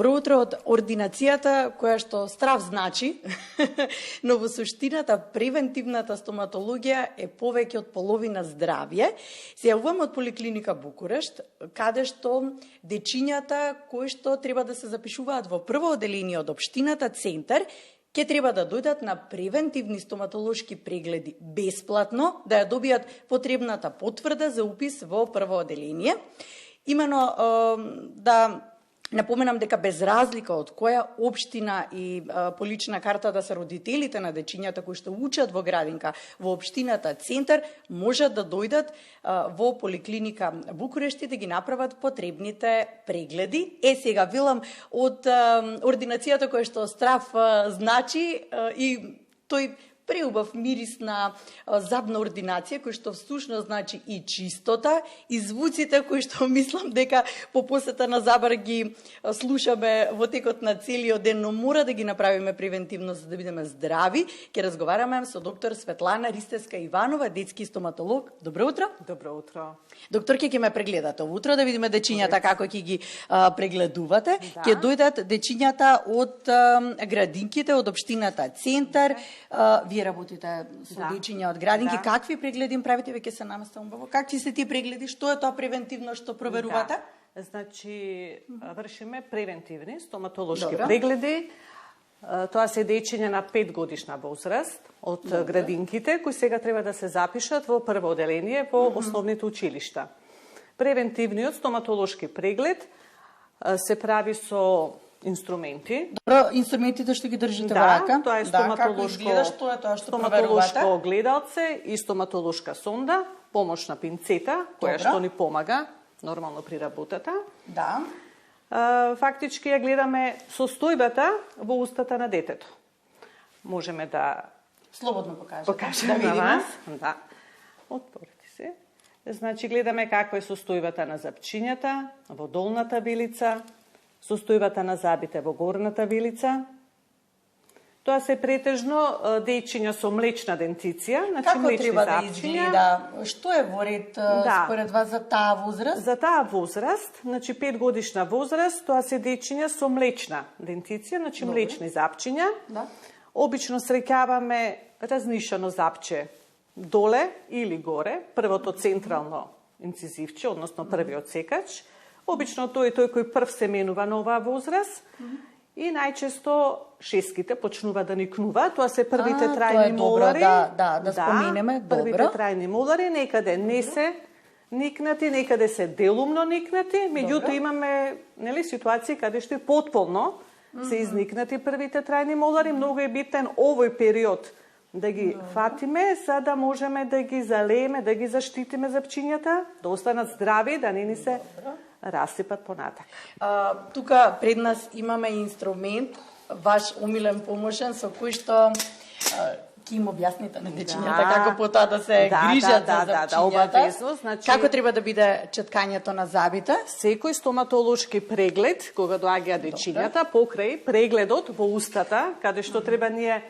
Добро утро од ординацијата која што здрав значи, но во суштината превентивната стоматологија е повеќе од половина здравје. Се јавувам од поликлиника Букурешт, каде што дечињата кои што треба да се запишуваат во прво оделение од општината Центар ќе треба да дојдат на превентивни стоматолошки прегледи бесплатно, да ја добијат потребната потврда за упис во прво оделение. Имено да напоменам дека без разлика од која општина и по лична карта да се родителите на дечињата кои што учат во градинка во општината Центар, можат да дојдат во поликлиника Букурешт и да ги направат потребните прегледи. Сега велам од ординацијата која што здрав значи и тој преубав мирис на забна ординација, кој што всушност значи и чистота, и звуците кои што мислам дека по посета на Забар ги слушаме во текот на целиот ден, но мора да ги направиме превентивно за да бидеме здрави. Ќе разговараме со доктор Светлана Ристевска-Иванова, детски стоматолог. Добро утро. Добро утро. Докторке, ќе ме прегледате утро да видиме дечињата како ќе ги прегледувате. Да. Ќе дојдат дечињата од градинките, од општината Центар. Вие работите со дечиња од градинки. Какви прегледи им правите? Веќе се наместам убаво. Какви се тие прегледи? Што е тоа превентивно што проверувате? Значи, вршиме превентивни стоматолошки прегледи. Тоа се дечиња на 5 годишна возраст од градинките, кои сега треба да се запишат во прво оделение во основните училишта. Превентивниот стоматолошки преглед се прави со инструменти. Добро, инструментите што ги држите во рака? Тоа е стоматолошко огледалце и стоматолошка сонда, помошна пинцета, која што ни помага нормално при работата. Да. Фактички ја гледаме состојбата во устата на детето. Можеме да слободно покажете. Да видиме. Да. Отворете се. Значи гледаме каква е состојбата на запчињата во долната вилица, состојбата на забите во горната вилица. Тоа се претежно дечиња со млечна дентиција, значи како млечни треба да запчиња. изгледа? Што е во ред според вас за таа возраст? За таа возраст, значи 5 годишна возраст, тоа се дечиња со млечна дентиција, значи млечни запчиња. Да. Обично среќаваме разнишано запче доле или горе, првото централно инцизивче, односно првиот секач. Обично тој кој прв се менува на оваа возраст и најчесто шеските почнува да никнува. Тоа се првите трајни молари. Да споменеме, добро. Првите трајни молари некаде не се никнати, некаде се делумно никнати, меѓутоа имаме ситуации каде што е потполно се изникнати првите трајни молари. Многу е битен овој период да ги фатиме, за да можеме да ги залееме, да ги заштитиме запчињата, да останат здрави, да не ни се расипат понатак. Тука пред нас имаме инструмент, ваш умилен помошен, со кој што ќе им објасните на дечињата како потоа да се грижат за запчињата. Значи, како треба да биде четкањето на забите? Секој стоматолошки преглед, кога доаѓаат дечињата, покрај прегледот во устата, каде што треба ние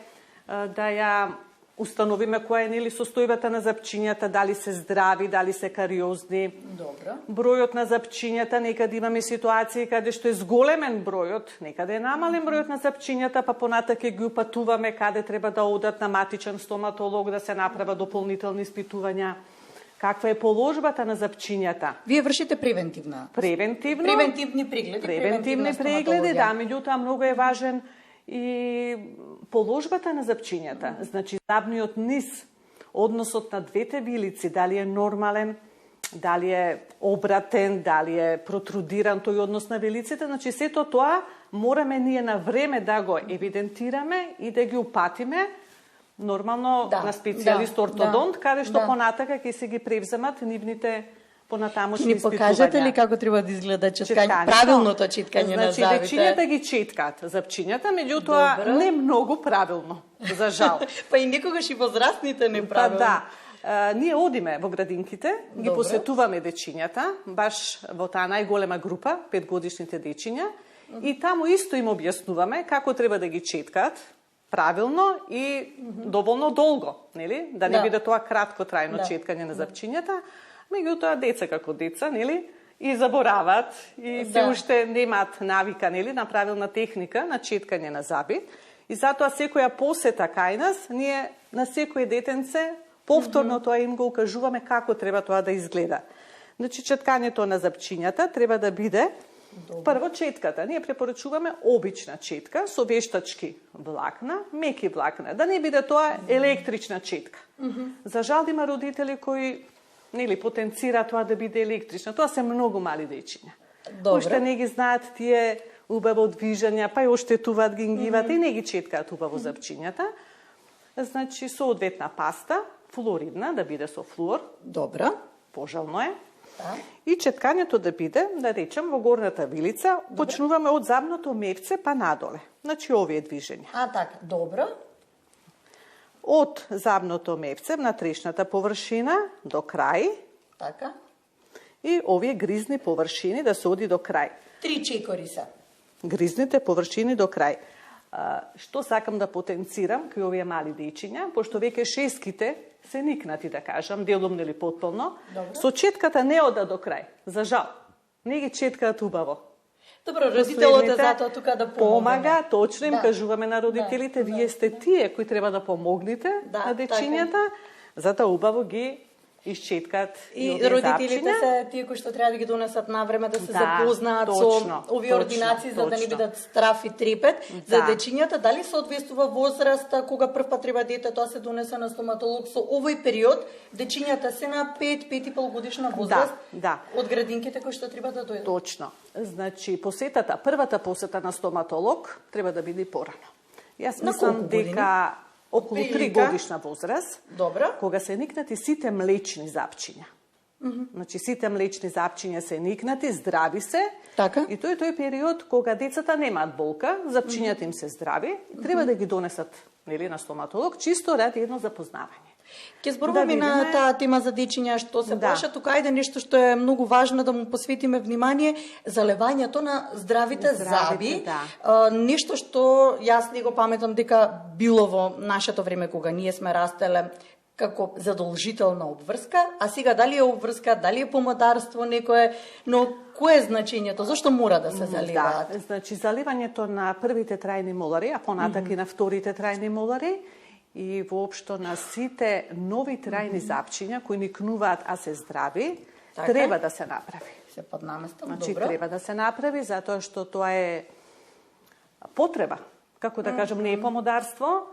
да ја установиме која е состојбата на запчињата, дали се здрави, дали се кариозни. Добро. Бројот на запчињата, некаде имаме ситуации каде што е зголемен бројот, некаде е намален бројот на запчињата, па понатака ги упатуваме каде треба да одат на матичен стоматолог да се направат дополнителни испитувања. Каква е положбата на запчињата? Вие вршите превентивни прегледи. Превентивни прегледи, да, меѓутоа многу е важен и положбата на запчињата, значи забниот низ, односот на двете вилици, дали е нормален, дали е обратен, дали е протрудиран тој однос на вилиците, значи сето тоа мораме ние на време да го евидентираме и да ги упатиме нормално на специјалист ортодонт, каде што понатака ќе се ги превземат нивните понатамошни испитувања. Ни покажете ли како треба да изгледа четкање, правилното четкање на забите? Значи, дечињата ги четкаат запчињата, меѓутоа не многу правилно, за жал. Па и некогаш и возрастните неправилно. Па да. Ние одиме во градинките, ги посетуваме дечињата, баш во таа најголема група, 5-годишните дечиња, и таму исто им објаснуваме како треба да ги четкаат правилно и доволно долго, нели? Да не биде тоа кратко трајно четкање на запчињата. Меѓутоа, деца како деца, нели? и заборават и се уште немаат навика, нели, на правилна техника на четкање на заби. И затоа секоја посета кај нас, ние на секој детенце повторно тоа им го укажуваме како треба тоа да изгледа. Значи, четкањето на запчињата треба да биде прво четката. Ние препорачуваме обична четка со вештачки влакна, меки влакна, да не биде тоа електрична четка. За жал има родители кои нели потенцира тоа да биде електрична. Тоа се многу мали дечиња. Уште не ги знаат тие убаво движења, па и оштетуваат гингивата и не ги четкаат убаво запчињата. Значи, соодветна паста, флуоридна, да биде со флуор. Добра. Пожелно е. Да. И четкањето да биде, да речем, во горната вилица, почнуваме од задното мевце па надоле. Значи, овие движења. Така, добро. Од задното мевце на трешната површина до крај. Така. И овие гризни површини да се оди до крај. 3 чекори се. Гризните површини до крај. Што сакам да потенцирам кај овие мали дечиња, пошто веќе шеските се никнати, да кажам, делумно или потполно, со четката не ода до крај. За жал. Не ги четкаат убаво. Добро, родителот е затоа тука да помага, точно им кажуваме на родителите, вие сте тие кои треба да помогнете на дечињата, затоа убаво ги исчеткаат и родителите се тие кои што треба да ги донесат на време да се запознаат со овие ординации за да не бидат страф и трепет за дечињата. Дали соодветствува возраста кога првпат треба детето да се донесе на стоматолог со овој период? Дечињата се на 5-5,5 годишна возраст од градинките кои што треба да дојдат. Точно. Значи првата посета на стоматолог треба да биде порано. Јас мислам дека околу 3 годишна возраст, кога се никнати сите млечни запчиња. Значи, сите млечни запчиња се никнати, здрави се, и тој период кога децата немаат болка, запчињата им се здрави, треба да ги донесат на стоматолог, чисто ради едно запознавање. Ке зборуваме на таа тема за дечиња што се плашат, тука ајде нешто што е многу важно да му посветиме внимание, залевањето на здравите заби. Нешто што јас не го паметам дека било во нашето време кога ние сме растеле како задолжителна обврска, а сега дали е обврска, дали е помодарство некое, но кое е значењето? Зошто мора да се заливаат? Значи, заливањето на првите трајни молари, а понатак и на вторите трајни молари, и воопшто на сите нови трајни запчиња кои никнуваат, а се здрави, треба да се направи. Се поднаместам, значи, добро. Треба да се направи, затоа што тоа е потреба. Како да кажем, не е помодарство,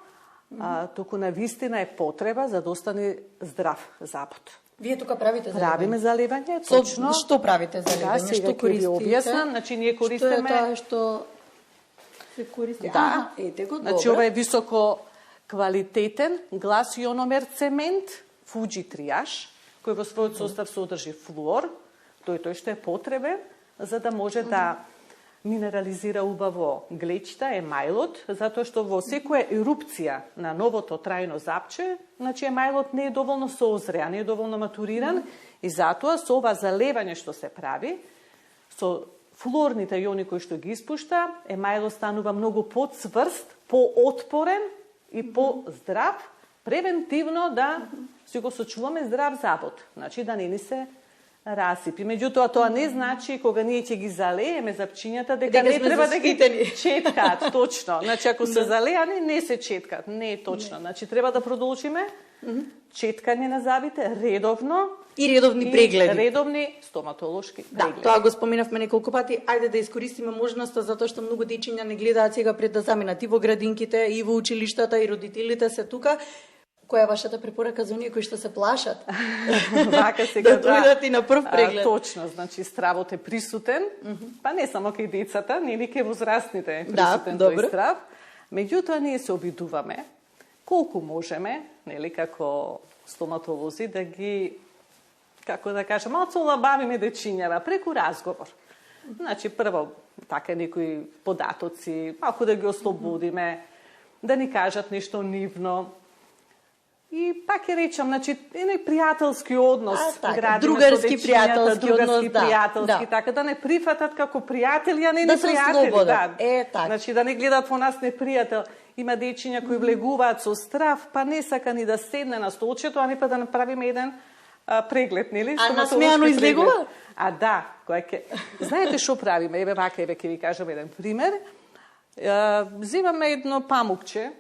туку на вистина е потреба за да остане здрав забот. Вие тука правите заливање? Правиме заливање, точно. Што правите заливање? Што користите? Објаснам, значи ние користиме... Што е тоа што се користи? Ете го, добро. Значи, ова е високо квалитетен глас иономер цемент, Fuji Triage, кој во својот состав содржи флуор, тој што е потребен, за да може да минерализира убаво глечта, емајлот, затоа што во секоја ерупција на новото трајно запче, значи емајлот не е доволно соозреа, не е доволно матуриран, и затоа со ова залевање што се прави, со флуорните иони кои што ги испушта, емајлот станува многу поцврст, поотпорен и по-здрав, превентивно да си го сочуваме здрав забот. Значи да не ни се расипи. Меѓутоа, тоа не значи кога ние ќе ги залееме запчињата дека не треба да ги четкаат, точно. Значи ако се залеани, не се четкаат. Не е точно. Значи треба да продолжиме четкање на забите редовно и редовни прегледи. Редовни стоматолошки прегледи. Тоа го споменавме неколку пати. Ајде да искористиме можноста затоа што многу дечиња не гледаат сега пред да заминат и во градинките, и во училиштата, и родителите се тука. Која е вашата препорака за оние кои што се плашат? Вака сега да дојдат и на прв преглед. Точно, значи стравот е присутен, па не само кај децата, нели кај возрастните е присутен тој страв. Меѓутоа ние се обидуваме колку можеме, нели како стоматолози да ги, како да кажам, малку олабавиме дечињава преку разговор. Значи прво така некои податоци, малку да ги ослободиме, да ни кажат нешто нивно. И пак ќе речам, значи, еден пријателски однос, другарски пријателски однос, пријателски, така да не прифатат како пријатели, а не непријатели. Значи да не гледат во нас непријател. Има дечиња кои влегуваат со страв, па не сака ни да седне на столчето, а не па да направиме еден преглед, нели? А насмеано излегува? А да, кој ќе... Знаете што правиме? Еве вака, еве ќе ви кажам еден пример. Земаме едно памукче,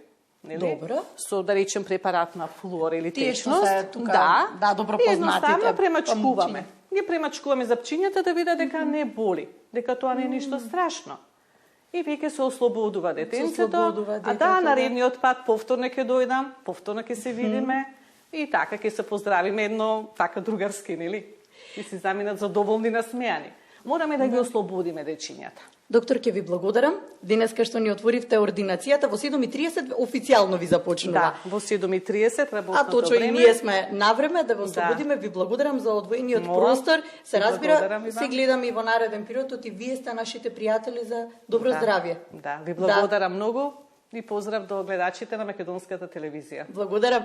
нели? Добро. Со, да речем, препарат на флуор или течност. Тие што се тука, да, добро познатите. Едноставно премачкуваме. Ги премачкуваме запчињата да видат дека не боли, дека тоа не е ништо страшно. И веќе се ослободува детенцето, а да, наредниот пат повторно ќе дојдам, повторно ќе се видиме и така ќе се поздравиме едно така другарски, нели? И се заминат задоволни насмеани. Мораме да ги ослободиме дечињата. Доктор, ќе ви благодарам. Денеска што ни отворивте ординацијата, во 7:30 официјално ви започнува. Да, во 7:30 работното време. А точно и ние сме на време да го ослободиме. Да. Ви благодарам за одвоениот простор. Се разбира, се гледам и во нареден период, и вие сте нашите пријатели за добро здравје. Да, ви благодарам многу и поздрав до гледачите на Македонската телевизија. Благодарам.